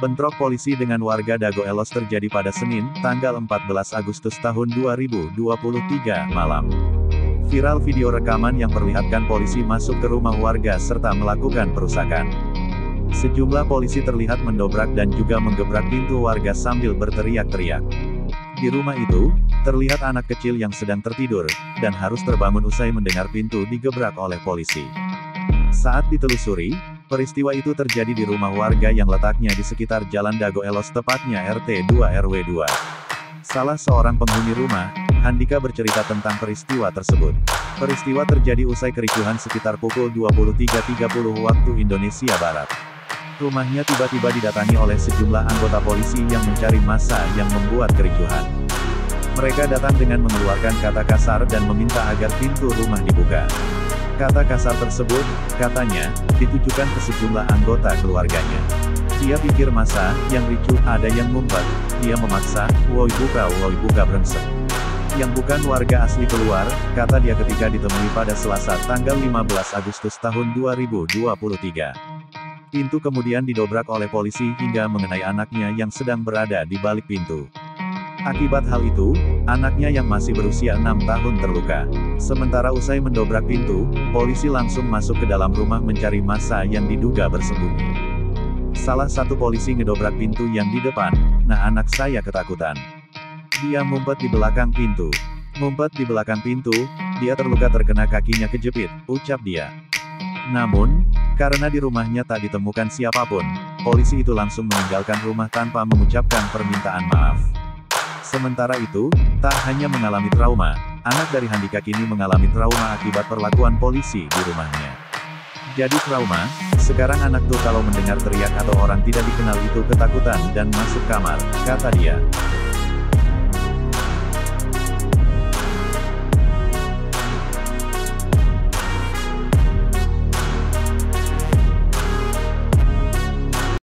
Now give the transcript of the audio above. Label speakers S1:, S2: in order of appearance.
S1: Bentrok polisi dengan warga Dago Elos terjadi pada Senin, tanggal 14 Agustus tahun 2023, malam. Viral video rekaman yang perlihatkan polisi masuk ke rumah warga serta melakukan perusakan. Sejumlah polisi terlihat mendobrak dan juga menggebrak pintu warga sambil berteriak-teriak. Di rumah itu, terlihat anak kecil yang sedang tertidur, dan harus terbangun usai mendengar pintu digebrak oleh polisi. Saat ditelusuri, peristiwa itu terjadi di rumah warga yang letaknya di sekitar Jalan Dago Elos tepatnya RT 2 RW 2. Salah seorang penghuni rumah, Handika bercerita tentang peristiwa tersebut. Peristiwa terjadi usai kericuhan sekitar pukul 23.30 waktu Indonesia Barat. Rumahnya tiba-tiba didatangi oleh sejumlah anggota polisi yang mencari massa yang membuat kericuhan. Mereka datang dengan mengeluarkan kata kasar dan meminta agar pintu rumah dibuka. Kata kasar tersebut, katanya, ditujukan ke sejumlah anggota keluarganya. Dia pikir massa yang ricuh ada yang ngumpet, dia memaksa, woi buka brengsek. Yang bukan warga asli keluar, kata dia ketika ditemui pada Selasa tanggal 15 Agustus tahun 2023. Pintu kemudian didobrak oleh polisi hingga mengenai anaknya yang sedang berada di balik pintu. Akibat hal itu, anaknya yang masih berusia 6 tahun terluka. Sementara usai mendobrak pintu, polisi langsung masuk ke dalam rumah mencari massa yang diduga bersembunyi. Salah satu polisi ngedobrak pintu yang di depan, nah anak saya ketakutan. Dia ngumpet di belakang pintu. Ngumpet di belakang pintu, dia terluka terkena kakinya kejepit, ucap dia. Namun, karena di rumahnya tak ditemukan siapapun, polisi itu langsung meninggalkan rumah tanpa mengucapkan permintaan maaf. Sementara itu, tak hanya mengalami trauma, anak dari Handika kini mengalami trauma akibat perlakuan polisi di rumahnya. Jadi trauma, sekarang anak tuh kalau mendengar teriak atau orang tidak dikenal itu ketakutan dan masuk kamar, kata dia.